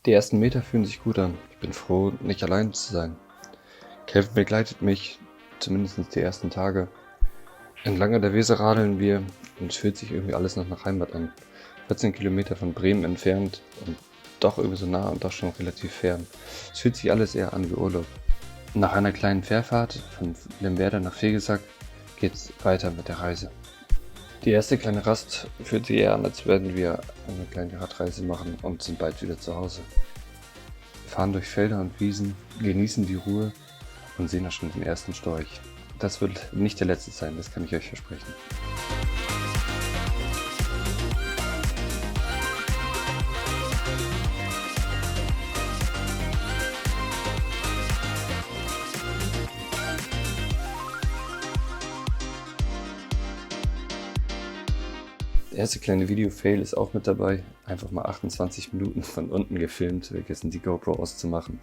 Die ersten Meter fühlen sich gut an. Ich bin froh, nicht allein zu sein. Kevin begleitet mich, zumindest die ersten Tage. Entlang der Weser radeln wir und es fühlt sich irgendwie alles noch nach Heimat an. 14 Kilometer von Bremen entfernt und doch irgendwie so nah und doch schon relativ fern. Es fühlt sich alles eher an wie Urlaub. Nach einer kleinen Fährfahrt von Lemwerder nach Vegesack geht's weiter mit der Reise. Die erste kleine Rast fühlt sich eher an, als würden wir eine kleine Radreise machen und sind bald wieder zu Hause. Wir fahren durch Felder und Wiesen, genießen die Ruhe und sehen auch schon den ersten Storch. Das wird nicht der letzte sein, das kann ich euch versprechen. Der erste kleine Video-Fail ist auch mit dabei. Einfach mal 28 Minuten von unten gefilmt, vergessen die GoPro auszumachen.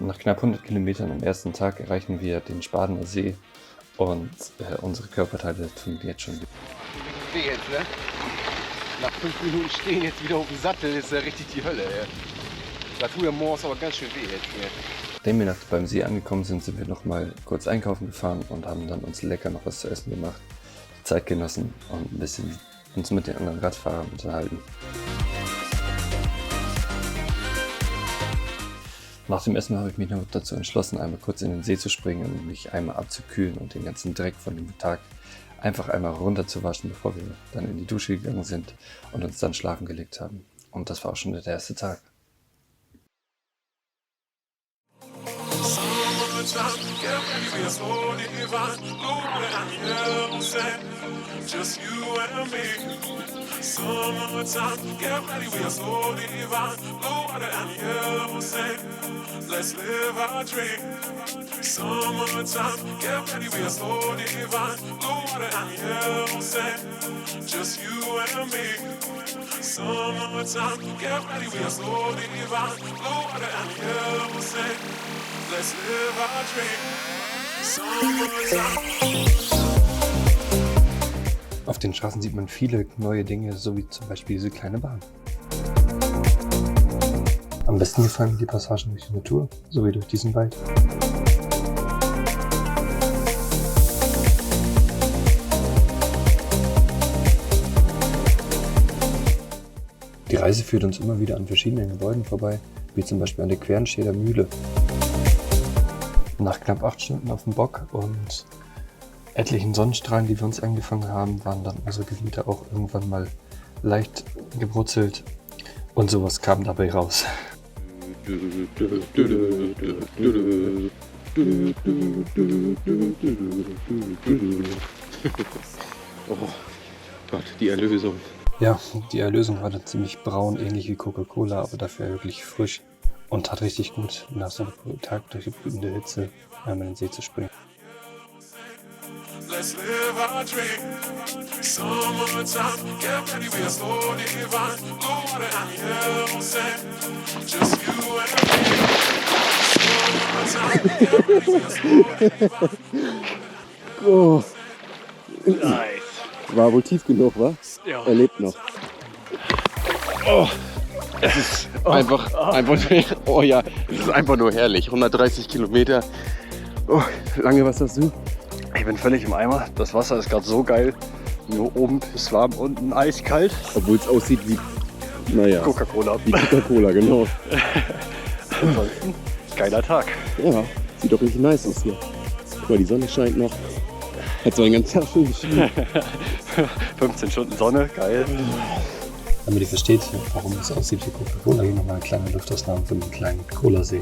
Nach knapp 100 Kilometern am ersten Tag erreichen wir den Spadener See und unsere Körperteile tun jetzt schon. Jetzt, ne? Nach 5 Minuten stehen jetzt wieder auf dem Sattel, ist ja richtig die Hölle. Ey. Da tut ja morgens aber ganz schön weh jetzt. Ey. Nachdem wir beim See angekommen sind, sind wir noch mal kurz einkaufen gefahren und haben dann uns lecker noch was zu essen gemacht, die Zeit genossen und ein bisschen uns mit den anderen Radfahrern unterhalten. Nach dem Essen habe ich mich noch dazu entschlossen, einmal kurz in den See zu springen und mich einmal abzukühlen und den ganzen Dreck von dem Tag einfach einmal runterzuwaschen, bevor wir dann in die Dusche gegangen sind und uns dann schlafen gelegt haben. Und das war auch schon der erste Tag. Let's live our dream. Summertime, get ready, we are so divine. Blue water and yellow sand, just you and me. Summertime, get ready, we are so divine. Blue water and yellow sand, let's live our dream. Summertime. Auf den Straßen sieht man viele neue Dinge, so wie zum Beispiel diese kleine Bahn. Am besten gefallen mir die Passagen durch die Natur, sowie durch diesen Wald. Die Reise führt uns immer wieder an verschiedenen Gebäuden vorbei, wie zum Beispiel an der Quernsteder Mühle. Nach knapp 8 Stunden auf dem Bock und etlichen Sonnenstrahlen, die wir uns eingefangen haben, waren dann unsere Gemüter auch irgendwann mal leicht gebrutzelt und sowas kam dabei raus. Oh Gott, die Erlösung. Ja, die Erlösung war dann ziemlich braun, ähnlich wie Coca-Cola, aber dafür wirklich frisch und tat richtig gut, nach so einem Tag durch die brütende Hitze einmal in den See zu springen. Let's live our dream. Summertime, get ready, we are so divine. Blue water and yellow sand, just you and me. Summertime, get ready, we are so divine. Oh. Nice. War wohl tief genug, wa? Ja. Er lebt noch. Oh. Es ist einfach oh ja, es ist einfach nur herrlich. 130 Kilometer. Oh, lange, was hast du? Ich bin völlig im Eimer. Das Wasser ist gerade so geil. Nur oben ist warm, unten eiskalt. Obwohl es aussieht wie, naja, Coca-Cola. wie Coca-Cola, genau. Ansonsten, geiler Tag. Ja, sieht doch richtig nice aus hier. Guck mal, die Sonne scheint noch. Hat so einen ganzen Tag schon geschienen. 15 Stunden Sonne, geil. Damit ihr versteht, warum es aussieht wie Coca-Cola, hier nochmal eine kleine Luftausnahme von einem kleinen Cola-See.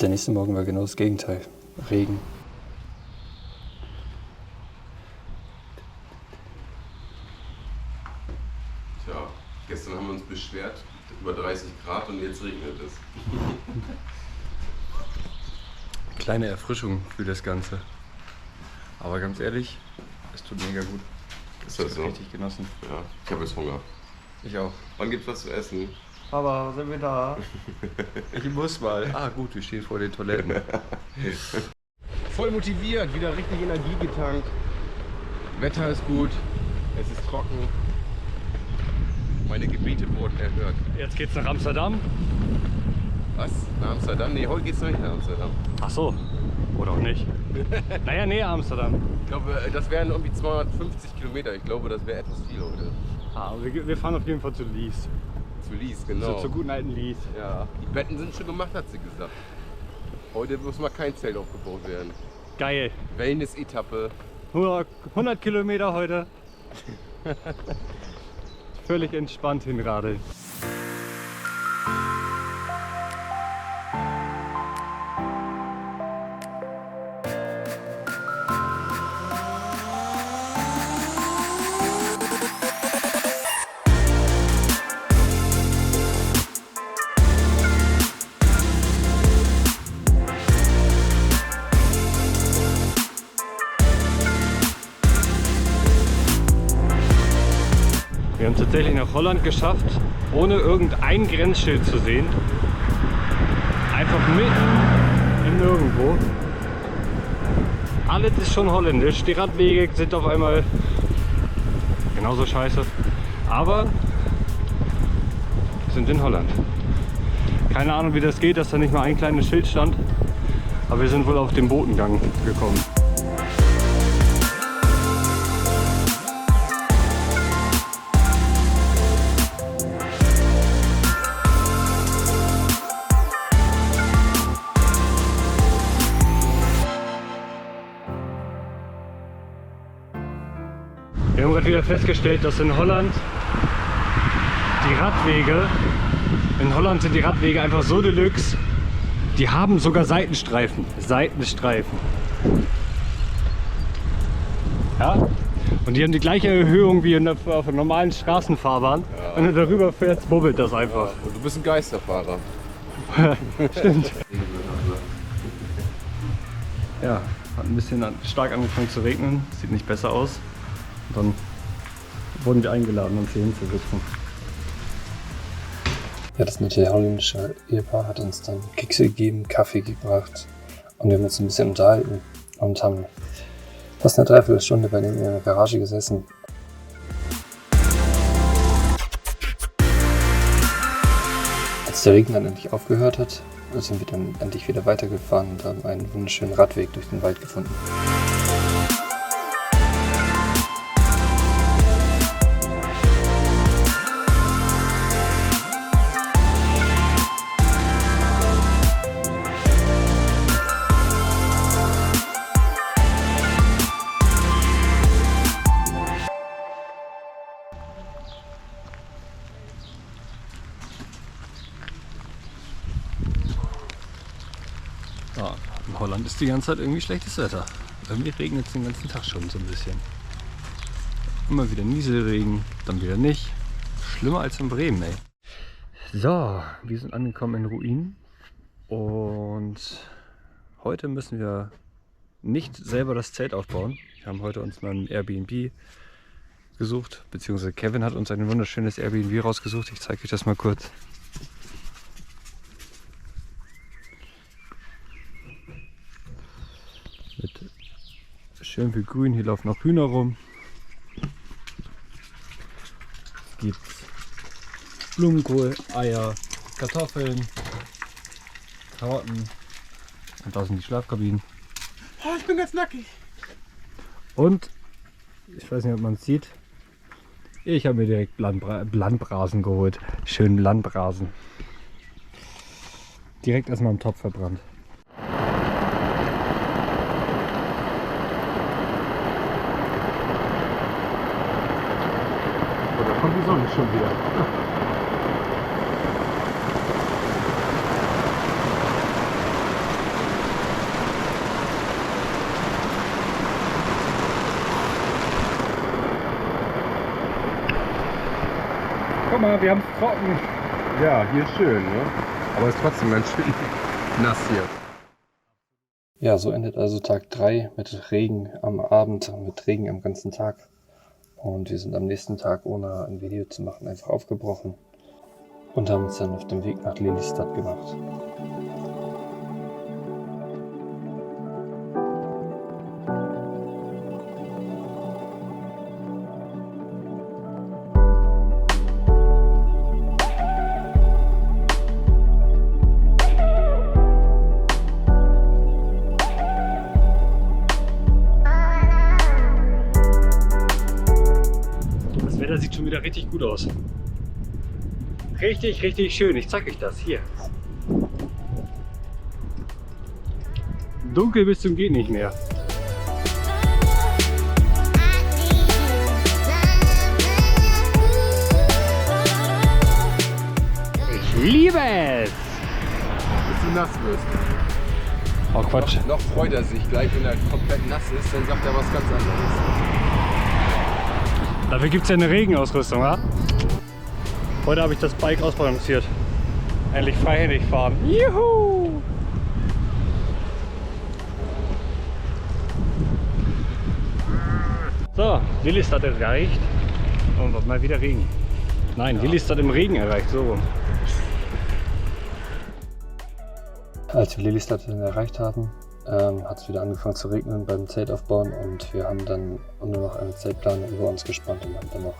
Der nächste Morgen war genau das Gegenteil. Regen. Tja, gestern haben wir uns beschwert, über 30 Grad und jetzt regnet es. Kleine Erfrischung für das Ganze. Aber ganz ehrlich, es tut mega gut. Ist das so? Richtig genossen. Ja, ich habe jetzt Hunger. Ich auch. Wann gibt's was zu essen? Papa, sind wir da? Ich muss mal. Ah gut, wir stehen vor den Toiletten. Voll motiviert, wieder richtig Energie getankt. Wetter ist gut, es ist trocken. Meine Gebete wurden erhört. Jetzt geht's nach Amsterdam. Was? Nach Amsterdam? Nee, heute geht's noch nicht nach Amsterdam. Ach so. Oder auch nicht. Naja, näher Amsterdam. Ich glaube, das wären irgendwie 250 Kilometer. Ich glaube, das wäre etwas viel heute. Ah, wir fahren auf jeden Fall zu Lies. Zu Lies, genau. Zur guten alten Lies. Ja, die Betten sind schon gemacht, hat sie gesagt. Heute muss mal kein Zelt aufgebaut werden. Geil. Wellness-Etappe. 100 Kilometer heute. Völlig entspannt hinradeln. Wir haben es tatsächlich nach Holland geschafft, ohne irgendein Grenzschild zu sehen. Einfach mitten im Nirgendwo. Alles ist schon holländisch. Die Radwege sind auf einmal genauso scheiße. Aber wir sind in Holland. Keine Ahnung, wie das geht, dass da nicht mal ein kleines Schild stand. Aber wir sind wohl auf den Botengang gekommen. Wir haben gerade wieder festgestellt, dass in Holland sind die Radwege einfach so deluxe, die haben sogar Seitenstreifen. Ja? Und die haben die gleiche Erhöhung wie auf einer normalen Straßenfahrbahn. Ja. Wenn du darüber fährst, bubbelt das einfach. Ja, du bist ein Geisterfahrer. Stimmt. Ja, hat ein bisschen stark angefangen zu regnen, sieht nicht besser aus. Und dann wurden wir eingeladen, uns hier hinzusitzen. Ja, das nette holländische Ehepaar hat uns dann Kekse gegeben, Kaffee gebracht und wir haben uns ein bisschen unterhalten und haben fast eine Dreiviertelstunde bei denen in der Garage gesessen. Als der Regen dann endlich aufgehört hat, sind wir dann endlich wieder weitergefahren und haben einen wunderschönen Radweg durch den Wald gefunden. Ja, in Holland ist die ganze Zeit irgendwie schlechtes Wetter. Irgendwie regnet es den ganzen Tag schon so ein bisschen. Immer wieder Nieselregen, dann wieder nicht. Schlimmer als in Bremen, ey. So, wir sind angekommen in Ruinen. Und heute müssen wir nicht selber das Zelt aufbauen. Wir haben heute uns mal ein Airbnb gesucht, beziehungsweise Kevin hat uns ein wunderschönes Airbnb rausgesucht. Ich zeige euch das mal kurz. Mit schön viel Grün, hier laufen noch Hühner rum. Es gibt Blumenkohl, Eier, Kartoffeln, Karotten. Und da sind die Schlafkabinen. Oh, ich bin ganz nackig. Und, ich weiß nicht, ob man es sieht, ich habe mir direkt Landbrasen geholt. Schön Landbrasen. Direkt erstmal im Topf verbrannt. Da kommt die Sonne schon wieder. Guck mal, wir haben es trocken. Ja, hier ist schön, ne? Aber es ist trotzdem ganz schön nass hier. Ja, so endet also Tag 3 mit Regen am Abend, mit Regen am ganzen Tag. Und wir sind am nächsten Tag, ohne ein Video zu machen, einfach aufgebrochen und haben uns dann auf den Weg nach Lelystad gemacht. Das Wetter sieht schon wieder richtig gut aus. Richtig, richtig schön. Ich zeige euch das hier. Dunkel bis zum geht nicht mehr. Ich liebe es! Bis du nass wirst. Oh Quatsch. Noch freut er sich gleich, wenn er komplett nass ist, dann sagt er was ganz anderes. Dafür gibt es ja eine Regenausrüstung, wa? Heute habe ich das Bike ausbalanciert. Endlich freihändig fahren. Juhu! So, Lelystad erreicht. Und mal wieder Regen. Nein, Lelystad im Regen erreicht, so rum. Als wir Lelystad dann erreicht haben, hat es wieder angefangen zu regnen beim Zeltaufbauen und wir haben dann nur noch eine Zeltplane über uns gespannt und haben dann noch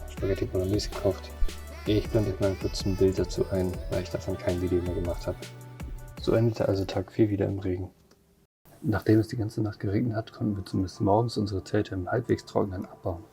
Spaghetti Bolognese gekauft. Ich blende euch mal kurz ein Bild dazu ein, weil ich davon kein Video mehr gemacht habe. So endete also Tag 4 wieder im Regen. Nachdem es die ganze Nacht geregnet hat, konnten wir zumindest morgens unsere Zelte im halbwegs trockenen abbauen.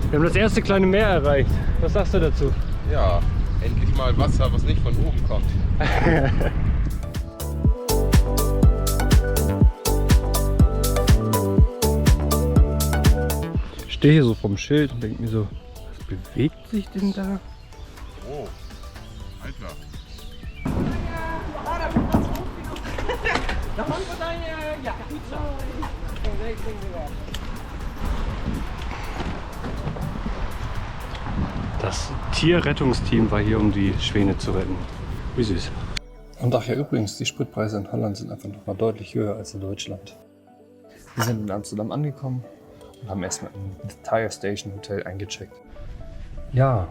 Wir haben das erste kleine Meer erreicht. Was sagst du dazu? Ja, endlich mal Wasser, was nicht von oben kommt. Ich stehe hier so vom Schild und denke mir so, was bewegt sich denn da? Oh, Alter. Das Tierrettungsteam war hier, um die Schwäne zu retten. Wie süß. Und ach ja, übrigens, die Spritpreise in Holland sind einfach noch mal deutlich höher als in Deutschland. Wir sind in Amsterdam angekommen und haben erstmal im Tire Station Hotel eingecheckt. Ja,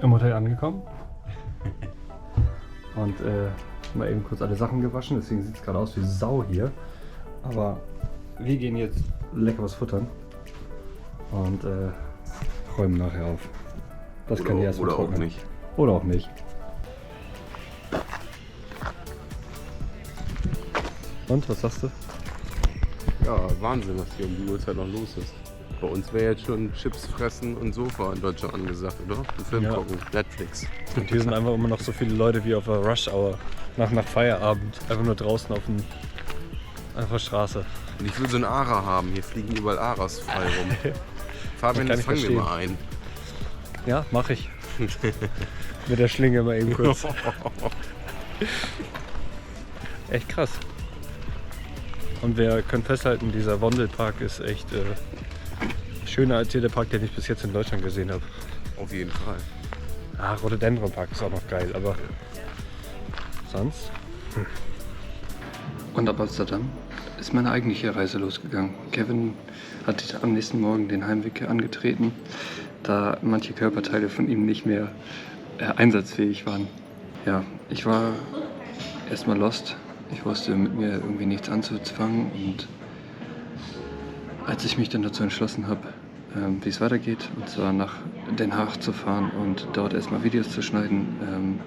im Hotel angekommen. Und mal eben kurz alle Sachen gewaschen, deswegen sieht es gerade aus wie Sau hier. Aber wir gehen jetzt lecker was futtern und räumen nachher auf. Das kann hier erstmal Oder auch trocknen. nicht. Oder auch nicht. Und, was sagst du? Ja, Wahnsinn, was hier um die Uhrzeit noch los ist. Bei uns wäre jetzt schon Chips fressen und Sofa in Deutschland angesagt, oder? Ein Film Ja. gucken, Netflix. Und hier sind einfach immer noch so viele Leute wie auf der Rush Hour. Nach Feierabend. Einfach nur draußen auf der Straße. Und ich will so einen Ara haben, hier fliegen überall Aras frei rum. Fabian, kann das ich fangen wir verstehen. mal ein. Ja, mach ich. Mit der Schlinge mal eben kurz. Echt krass. Und wir können festhalten, dieser Wandelpark ist echt schöner als jeder Park, den ich bis jetzt in Deutschland gesehen habe. Auf jeden Fall. Ah, Rhododendron Park ist auch noch geil, aber sonst? Und ab Amsterdam ist meine eigentliche Reise losgegangen. Kevin hat am nächsten Morgen den Heimweg angetreten, da manche Körperteile von ihm nicht mehr einsatzfähig waren. Ja, ich war erstmal lost, Ich wusste mit mir irgendwie nichts anzufangen und als ich mich dann dazu entschlossen habe, wie es weitergeht, und zwar nach Den Haag zu fahren und dort erstmal Videos zu schneiden,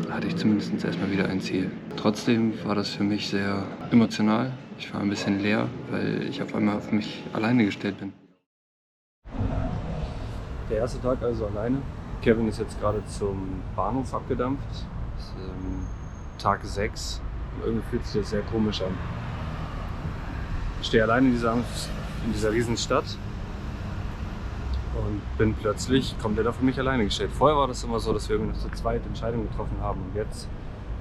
hatte ich zumindest erstmal wieder ein Ziel. Trotzdem war das für mich sehr emotional. Ich war ein bisschen leer, weil ich auf einmal auf mich alleine gestellt bin. Der erste Tag also alleine. Kevin ist jetzt gerade zum Bahnhof abgedampft. Das ist, Tag 6. Irgendwie fühlt sich das sehr komisch an. Ich stehe alleine in dieser riesen Stadt und bin plötzlich komplett auf mich alleine gestellt. Vorher war das immer so, dass wir irgendwie noch zu zweit Entscheidungen getroffen haben und jetzt,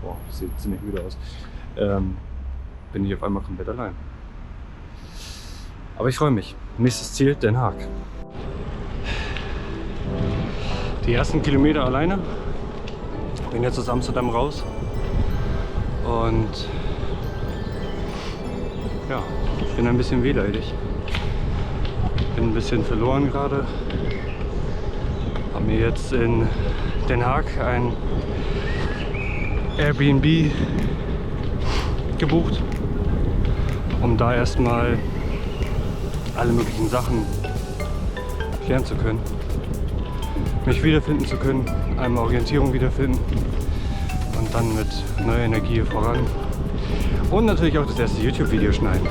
boah, das sieht ziemlich müde aus, bin ich auf einmal komplett allein. Aber ich freue mich. Nächstes Ziel, Den Haag. Die ersten Kilometer alleine. Bin jetzt aus Amsterdam raus und ja, ich bin ein bisschen wehleidig. Bin ein bisschen verloren gerade. Habe mir jetzt in Den Haag ein Airbnb gebucht, um da erstmal alle möglichen Sachen klären zu können. Mich wiederfinden zu können, einmal Orientierung wiederfinden und dann mit neuer Energie voran. Und natürlich auch das erste YouTube-Video schneiden.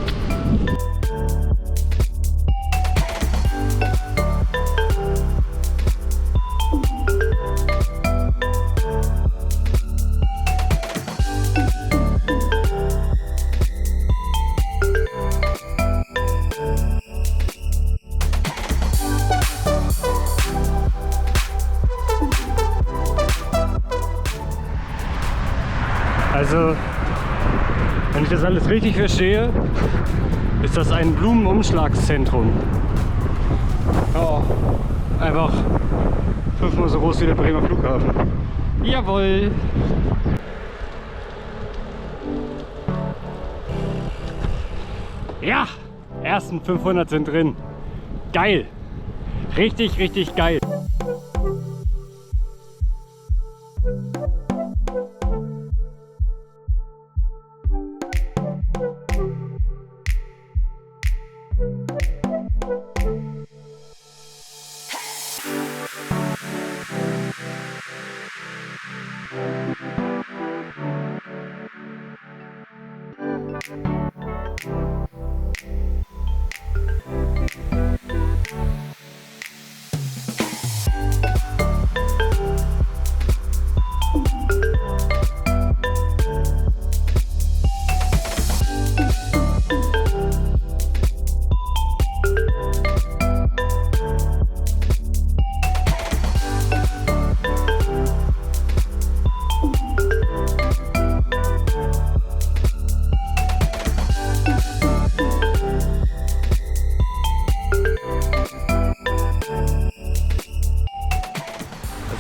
Also, wenn ich das alles richtig verstehe, ist das ein Blumenumschlagszentrum. Ja, einfach 5-mal so groß wie der Bremer Flughafen. Jawohl! Ja! Ersten 500 sind drin. Geil! Richtig, richtig geil!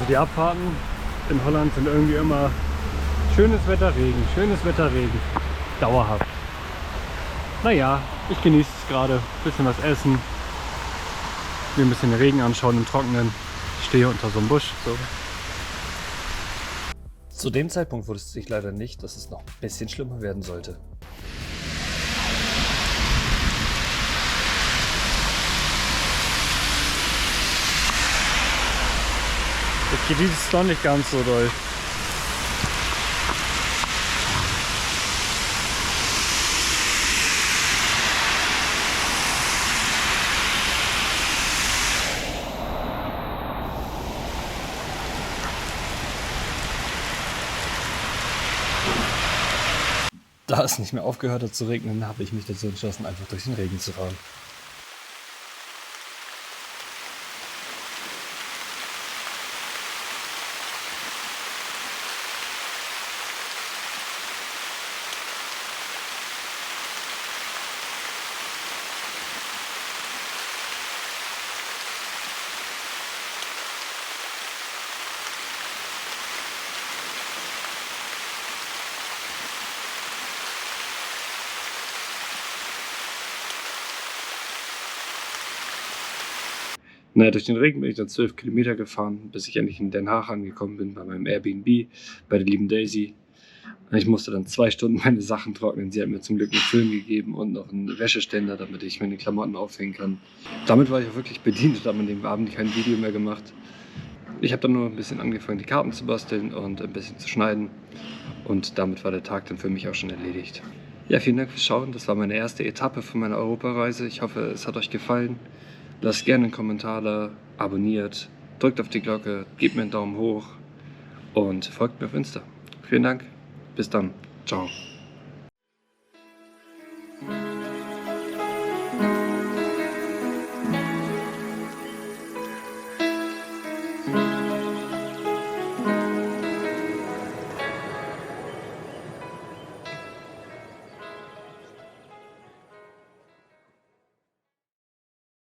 Die Abfahrten in Holland sind irgendwie immer schönes Wetter, Regen, schönes Wetter, Regen. Dauerhaft. Naja, ich genieße es gerade. Bisschen was essen. Mir ein bisschen den Regen anschauen im Trockenen. Ich stehe unter so einem Busch. So. Zu dem Zeitpunkt wusste ich leider nicht, dass es noch ein bisschen schlimmer werden sollte. Jetzt geht dieses noch nicht ganz so doll. Da es nicht mehr aufgehört hat zu regnen, habe ich mich dazu entschlossen, einfach durch den Regen zu fahren. Naja, durch den Regen bin ich dann 12 Kilometer gefahren, bis ich endlich in Den Haag angekommen bin, bei meinem Airbnb, bei der lieben Daisy. Und ich musste dann 2 Stunden meine Sachen trocknen. Sie hat mir zum Glück einen Film gegeben und noch einen Wäscheständer, damit ich meine Klamotten aufhängen kann. Damit war ich auch wirklich bedient und habe an dem Abend kein Video mehr gemacht. Ich habe dann nur ein bisschen angefangen, die Karten zu basteln und ein bisschen zu schneiden. Und damit war der Tag dann für mich auch schon erledigt. Ja, vielen Dank fürs Schauen. Das war meine erste Etappe von meiner Europareise. Ich hoffe, es hat euch gefallen. Lasst gerne einen Kommentar da, abonniert, drückt auf die Glocke, gebt mir einen Daumen hoch und folgt mir auf Insta. Vielen Dank. Bis dann. Ciao.